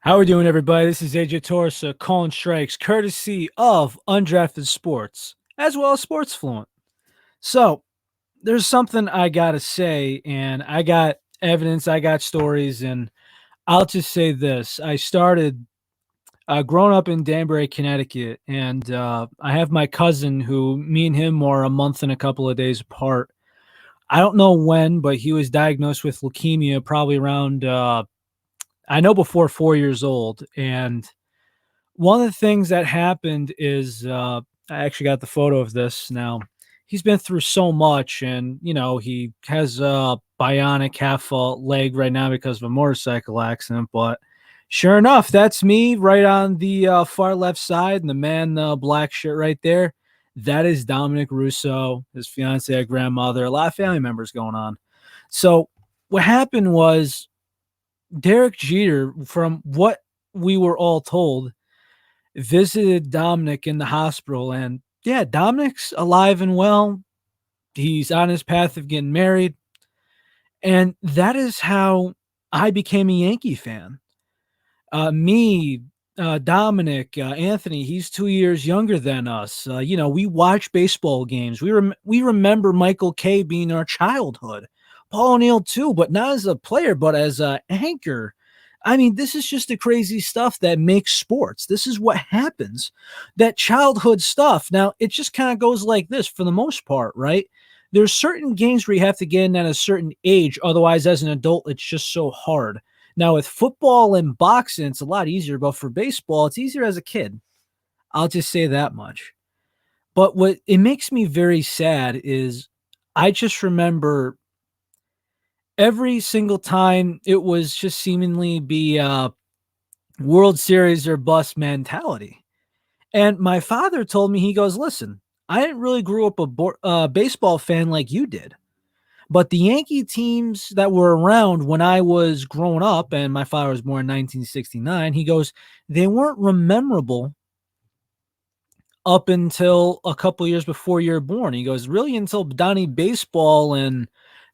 How we doing, everybody? This is AJ Torsa calling strikes, courtesy of Undrafted Sports, as well as Sports Fluent. So, there's something I gotta say, and I got evidence, I got stories, and I'll just say this: I started growing up in Danbury, Connecticut, and I have my cousin who me and him are a month and a couple of days apart. I don't know when, but he was diagnosed with leukemia probably around I know before 4 years old, and one of the things that happened is, I actually got the photo of this now. He's been through so much and, he has a bionic half a leg right now because of a motorcycle accident, but sure enough, that's me right on the, far left side, and the man in the black shirt right there, that is Dominic Russo, his fiancée, grandmother, a lot of family members going on. So, what happened was Derek Jeter, from what we were all told, visited Dominic in the hospital, and yeah, Dominic's alive and well. He's on his path of getting married, and that is how I became a Yankee fan. Me, Dominic, Anthony, he's 2 years younger than us. We watch baseball games. We remember Michael Kay being our childhood. Paul O'Neill too, but not as a player, but as a anchor. I mean, this is just the crazy stuff that makes sports. This is what happens. That childhood stuff. Now, it just kind of goes like this for the most part, right? There's certain games where you have to get in at a certain age. Otherwise, as an adult, it's just so hard. Now, with football and boxing, it's a lot easier, but for baseball, it's easier as a kid. I'll just say that much. But what it makes me very sad is I just remember every single time it was just seemingly be World Series or bust mentality. And my father told me, he goes, listen, I didn't really grow up a baseball fan like you did. But the Yankee teams that were around when I was growing up, and my father was born in 1969, he goes, they weren't memorable up until a couple years before you were born. He goes, really until Donnie Baseball and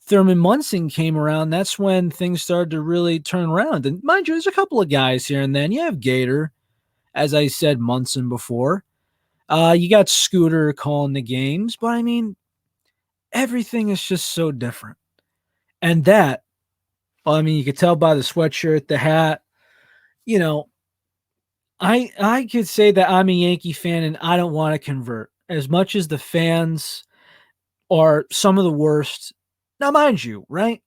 Thurman Munson came around, that's when things started to really turn around. And mind you, there's a couple of guys here and then. You have Gator, as I said, Munson before. You got Scooter calling the games, but I mean, everything is just so different. And that, well, I mean, you could tell by the sweatshirt, the hat, you know, I could say that I'm a Yankee fan and I don't want to convert. As much as the fans are some of the worst. Now, mind you, right?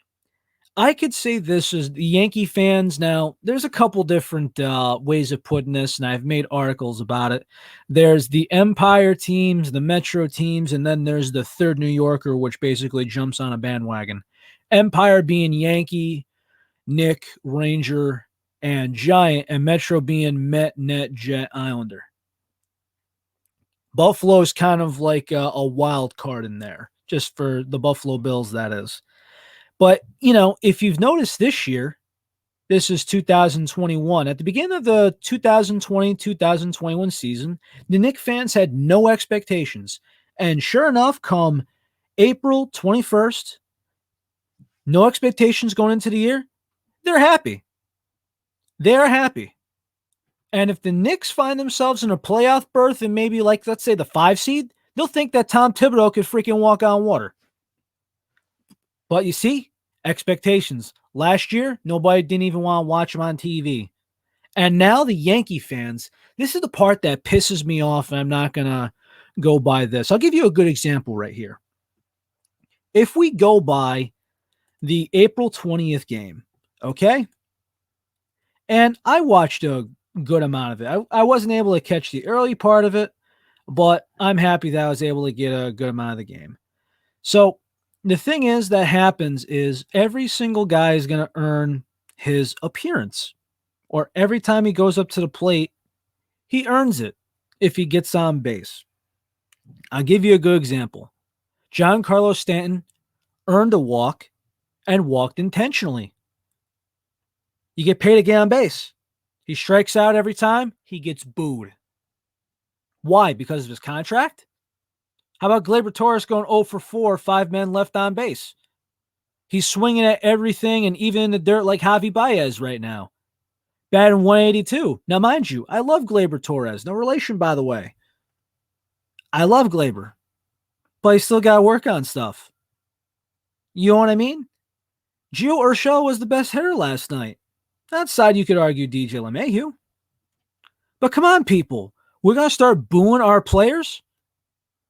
I could say this as the Yankee fans. Now, there's a couple different ways of putting this, and I've made articles about it. There's the Empire teams, the Metro teams, and then there's the third New Yorker, which basically jumps on a bandwagon. Empire being Yankee, Nick, Ranger, and Giant, and Metro being Met, Net, Jet, Islander. Buffalo's kind of like a wild card in there, just for the Buffalo Bills, that is. But, if you've noticed this year, this is 2021. At the beginning of the 2020-2021 season, the Knicks fans had no expectations. And sure enough, come April 21st, no expectations going into the year, they're happy. They're happy. And if the Knicks find themselves in a playoff berth and maybe, like, let's say the 5 seed, they'll think that Tom Thibodeau could freaking walk on water. But you see, expectations. Last year, nobody didn't even want to watch him on TV. And now the Yankee fans, this is the part that pisses me off, and I'm not going to go by this. I'll give you a good example right here. If we go by the April 20th game, okay? And I watched a good amount of it. I wasn't able to catch the early part of it, but I'm happy that I was able to get a good amount of the game. So the thing is that happens is every single guy is going to earn his appearance, or every time he goes up to the plate, he earns it if he gets on base. I'll give you a good example. Giancarlo Stanton earned a walk and walked intentionally. You get paid to get on base. He strikes out every time, he gets booed. Why? Because of his contract? How about Gleyber Torres going 0 for 4, 5 men left on base? He's swinging at everything and even in the dirt like Javi Baez right now. batting 182. Now, mind you, I love Gleyber Torres. No relation, by the way. I love Gleyber, but he still got to work on stuff. You know what I mean? Gio Urshela was the best hitter last night. Outside, you could argue DJ LeMahieu. But come on, people. We're going to start booing our players?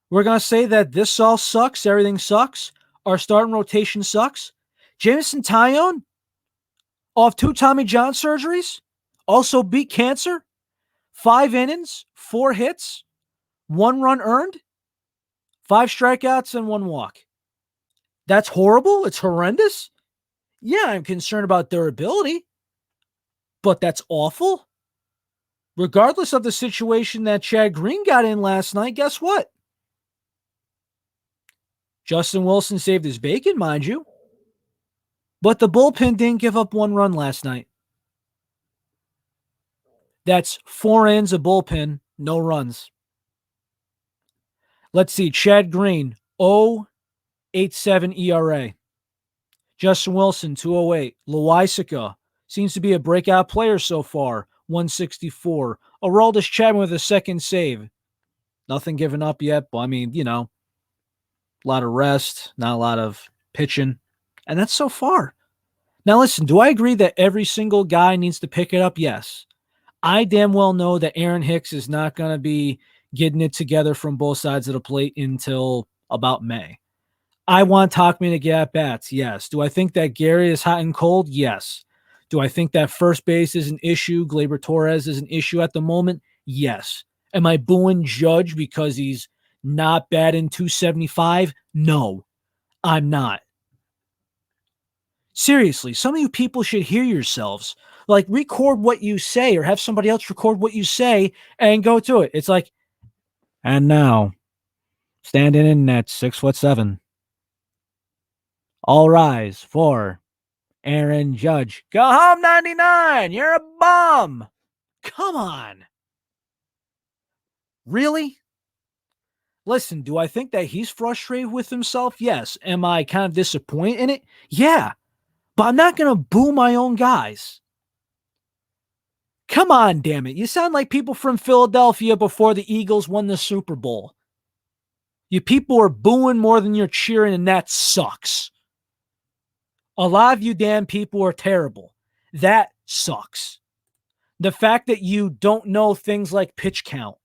We're going to say that this all sucks, everything sucks, our starting rotation sucks? Jameson Taillon, off 2 Tommy John surgeries, also beat cancer, 5 innings, 4 hits, 1 run earned, 5 strikeouts, and 1 walk. That's horrible. It's horrendous. Yeah, I'm concerned about durability, but that's awful. Regardless of the situation that Chad Green got in last night, guess what? Justin Wilson saved his bacon, mind you. But the bullpen didn't give up 1 run last night. That's 4 innings of bullpen, no runs. Let's see. Chad Green, 0.87 ERA. Justin Wilson, 208. Loaisiga seems to be a breakout player so far, 164. Aroldis Chapman with a second save. Nothing given up yet, but I mean, a lot of rest, not a lot of pitching. And that's so far. Now listen, do I agree that every single guy needs to pick it up? Yes. I damn well know that Aaron Hicks is not going to be getting it together from both sides of the plate until about May. I want Tauchman to get at bats. Yes. Do I think that Gary is hot and cold? Yes. Do I think that first base is an issue? Gleyber Torres is an issue at the moment? Yes. Am I booing Judge because he's not batting 275? No, I'm not. Seriously, some of you people should hear yourselves. Like, record what you say or have somebody else record what you say and go to it. It's like, and now, standing in at 6'7". All rise for Aaron Judge. Go home, 99. You're a bum. Come on. Really? Listen, do I think that he's frustrated with himself? Yes. Am I kind of disappointed in it? Yeah. But I'm not going to boo my own guys. Come on, damn it. You sound like people from Philadelphia before the Eagles won the Super Bowl. You people are booing more than you're cheering, and that sucks. A lot of you damn people are terrible. That sucks. The fact that you don't know things like pitch count.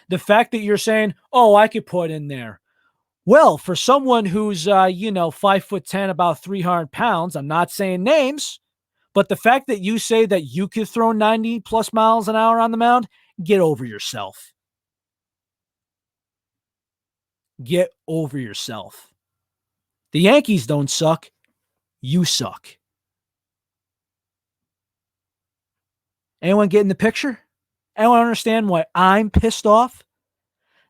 The fact that you're saying, oh, I could put in there. Well, for someone who's, 5'10", about 300 pounds, I'm not saying names, but the fact that you say that you could throw 90 plus miles an hour on the mound, get over yourself. Get over yourself. The Yankees don't suck. You suck. Anyone getting the picture? Anyone understand why I'm pissed off?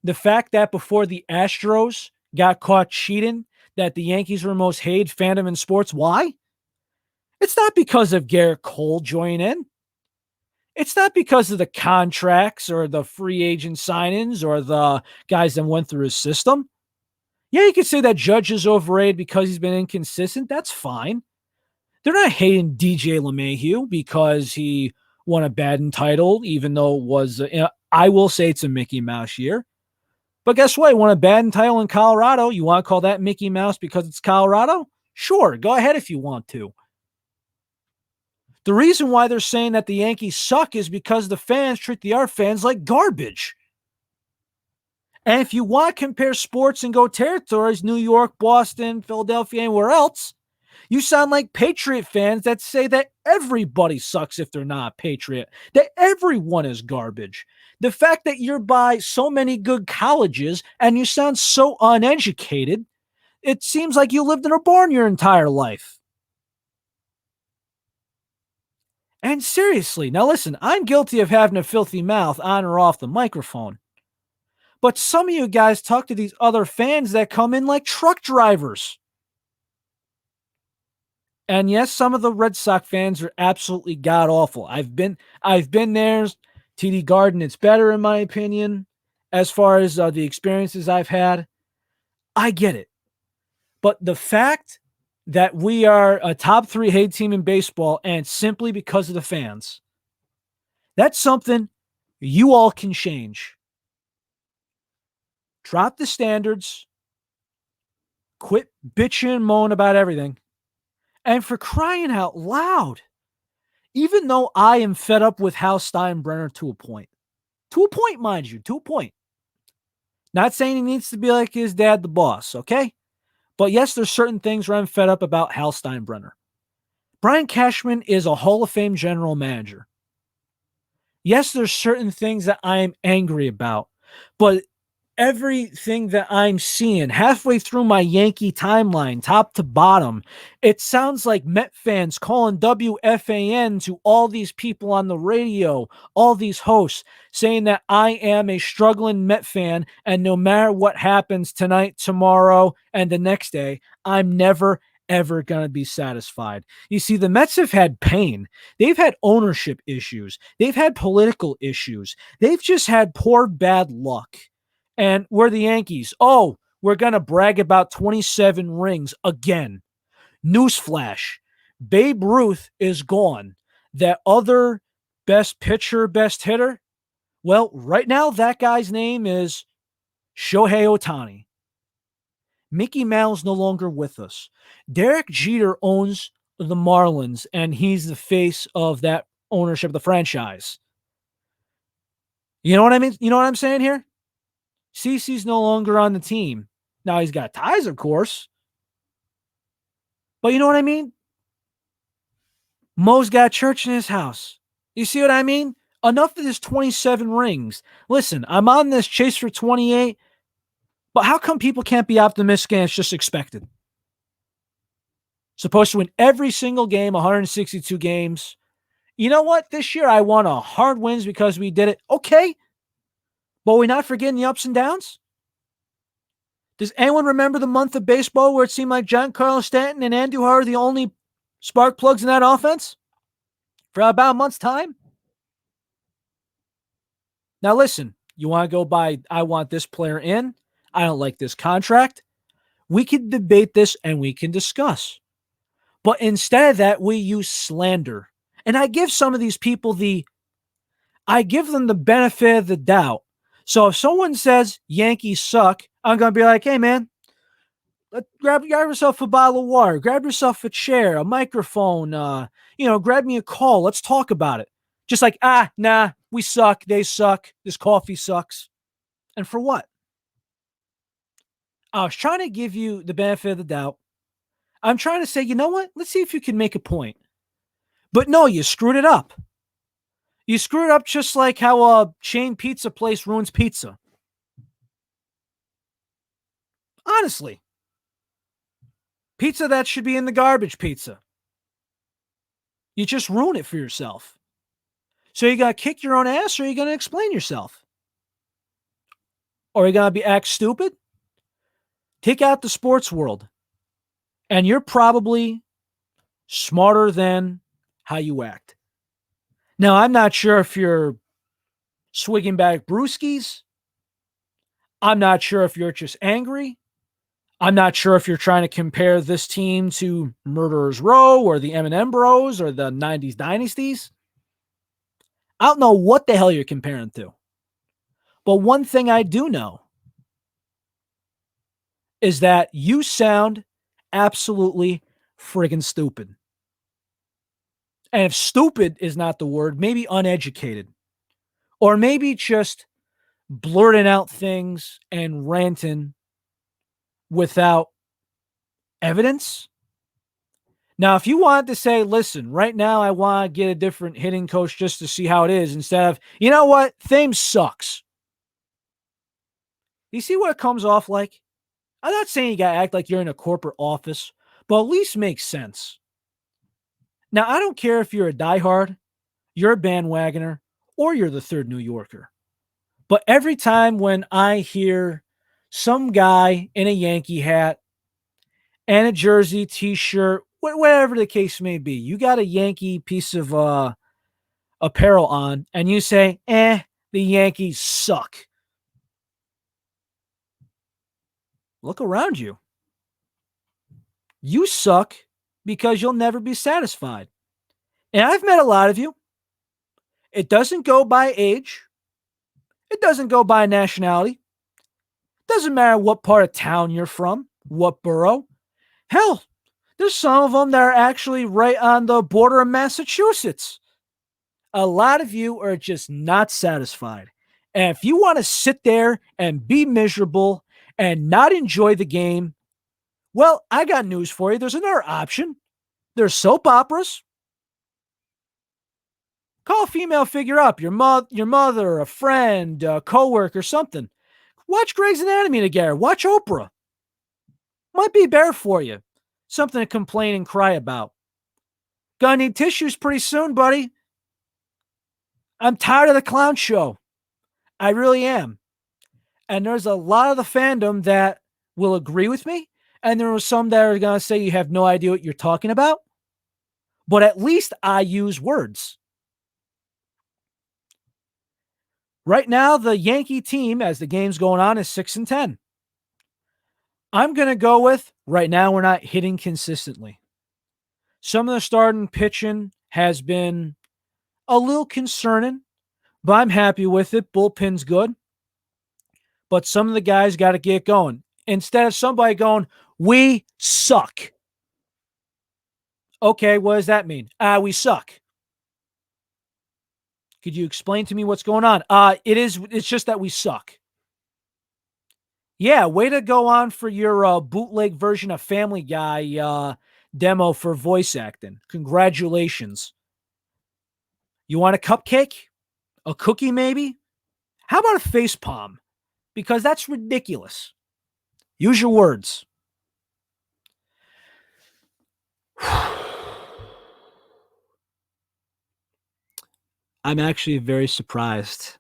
The fact that before the Astros got caught cheating, that the Yankees were the most hated fandom in sports. Why? It's not because of Garrett Cole joining in. It's not because of the contracts or the free agent sign-ins or the guys that went through his system. Yeah, you could say that Judge is overrated because he's been inconsistent. That's fine. They're not hating DJ LeMahieu because he won a batting title, even though it was, I will say it's a Mickey Mouse year. But guess what? He won a batting title in Colorado. You want to call that Mickey Mouse because it's Colorado? Sure, go ahead if you want to. The reason why they're saying that the Yankees suck is because the fans treat the art fans like garbage. And if you want to compare sports and go territories, New York, Boston, Philadelphia, anywhere else, you sound like Patriot fans that say that everybody sucks if they're not a Patriot, that everyone is garbage. The fact that you're by so many good colleges and you sound so uneducated, it seems like you lived in a barn your entire life. And seriously, now listen, I'm guilty of having a filthy mouth on or off the microphone. But some of you guys talk to these other fans that come in like truck drivers. And yes, some of the Red Sox fans are absolutely god awful. I've been there. TD Garden, it's better in my opinion, as far as the experiences I've had. I get it. But the fact that we are a top 3 hate team in baseball, and simply because of the fans, That's something you all can change. Drop the standards, quit bitching and moaning about everything. And for crying out loud, even though I am fed up with Hal Steinbrenner to a point, mind you, to a point. Not saying he needs to be like his dad, the boss, okay? But yes, there's certain things where I'm fed up about Hal Steinbrenner. Brian Cashman is a Hall of Fame general manager. Yes, there's certain things that I'm angry about, but everything that I'm seeing halfway through my Yankee timeline, top to bottom, it sounds like Met fans calling WFAN to all these people on the radio, all these hosts, saying that I am a struggling Met fan, and no matter what happens tonight, tomorrow, and the next day, I'm never ever going to be satisfied. You see, the Mets have had pain. They've had ownership issues. They've had political issues. They've just had poor, bad luck. And we're the Yankees. Oh, we're going to brag about 27 rings again. Newsflash. Babe Ruth is gone. That other best pitcher, best hitter, well, right now that guy's name is Shohei Ohtani. Mickey Mantle's no longer with us. Derek Jeter owns the Marlins, and he's the face of that ownership of the franchise. You know what I mean? You know what I'm saying here? CeCe's no longer on the team. Now he's got ties, of course. But you know what I mean? Mo's got church in his house. You see what I mean? Enough of this 27 rings. Listen, I'm on this chase for 28, but how come people can't be optimistic and it's just expected? Supposed to win every single game, 162 games. You know what? This year I won a hard wins because we did it. Okay. But we're not forgetting the ups and downs? Does anyone remember the month of baseball where it seemed like Giancarlo Stanton and Andujar are the only spark plugs in that offense for about a month's time? Now listen, you want to go by, I want this player in, I don't like this contract. We can debate this and we can discuss. But instead of that, we use slander. And I give some of these people I give them the benefit of the doubt. So if someone says Yankees suck, I'm going to be like, hey, man, grab yourself a bottle of water, grab yourself a chair, a microphone, grab me a call. Let's talk about it. Just like, nah, we suck. They suck. This coffee sucks. And for what? I was trying to give you the benefit of the doubt. I'm trying to say, you know what? Let's see if you can make a point. But no, you screwed it up. You screwed up just like how a chain pizza place ruins pizza. Honestly. Pizza that should be in the garbage pizza. You just ruin it for yourself. So you got to kick your own ass, or are you going to explain yourself? Or are you going to act stupid? Take out the sports world. And you're probably smarter than how you act. Now, I'm not sure if you're swigging back brewskis. I'm not sure if you're just angry. I'm not sure if you're trying to compare this team to Murderers Row or the Eminem Bros or the 90s Dynasties. I don't know what the hell you're comparing to. But one thing I do know is that you sound absolutely friggin' stupid. And if stupid is not the word, maybe uneducated. Or maybe just blurting out things and ranting without evidence. Now, if you want to say, listen, right now I want to get a different hitting coach just to see how it is, instead of, you know what, Thames sucks. You see what it comes off like? I'm not saying you got to act like you're in a corporate office, but at least make sense. Now, I don't care if you're a diehard, you're a bandwagoner, or you're the third New Yorker. But every time when I hear some guy in a Yankee hat and a jersey, t-shirt, whatever the case may be, you got a Yankee piece of apparel on, and you say, the Yankees suck. Look around you. You suck because you'll never be satisfied. And I've met a lot of you. It doesn't go by age. It doesn't go by nationality. Doesn't matter what part of town you're from, what borough. Hell, there's some of them that are actually right on the border of Massachusetts. A lot of you are just not satisfied. And if you want to sit there and be miserable and not enjoy the game, well, I got news for you. There's another option. There's soap operas. Call a female figure up, your mother, a friend, a coworker, something. Watch Grey's Anatomy together. Watch Oprah. Might be better for you. Something to complain and cry about. Gonna need tissues pretty soon, buddy. I'm tired of the clown show. I really am. And there's a lot of the fandom that will agree with me. And there are some that are going to say you have no idea what you're talking about. But at least I use words. Right now, the Yankee team, as the game's going on, is 6-10. I'm going to go with right now, we're not hitting consistently. Some of the starting pitching has been a little concerning, but I'm happy with it. Bullpen's good. But some of the guys got to get going. Instead of somebody going, we suck. Okay, what does that mean? We suck. Could you explain to me what's going on? It's just that we suck. Yeah, way to go on for your bootleg version of Family Guy demo for voice acting. Congratulations. You want a cupcake? A cookie, maybe? How about a face palm? Because that's ridiculous. Use your words. I'm actually very surprised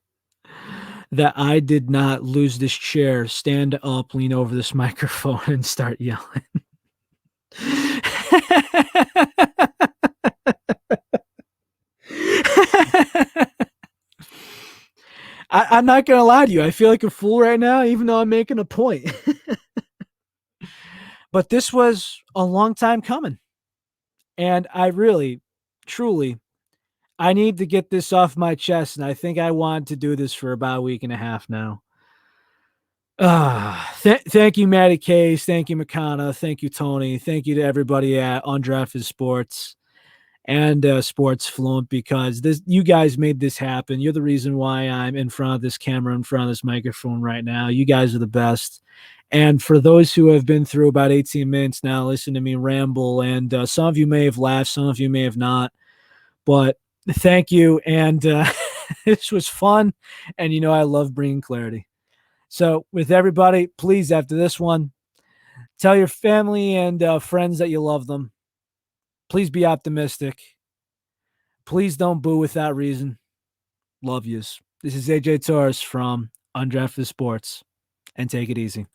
that I did not lose this chair, stand up, lean over this microphone, and start yelling. I'm not going to lie to you. I feel like a fool right now, even though I'm making a point. But this was a long time coming. And I really, truly, I need to get this off my chest. And I think I want to do this for about a week and a half now. Thank you, Matty Case. Thank you, McConna. Thank you, Tony. Thank you to everybody at Undrafted Sports and Sports Fluent, because you guys made this happen. You're the reason why I'm in front of this camera, in front of this microphone right now. You guys are the best. And for those who have been through about 18 minutes now, listen to me ramble, and some of you may have laughed, some of you may have not, but thank you. And this was fun. And, I love bringing clarity. So with everybody, please, after this one, tell your family and friends that you love them. Please be optimistic. Please don't boo without reason. Love yous. This is AJ Torres from Undrafted Sports, and take it easy.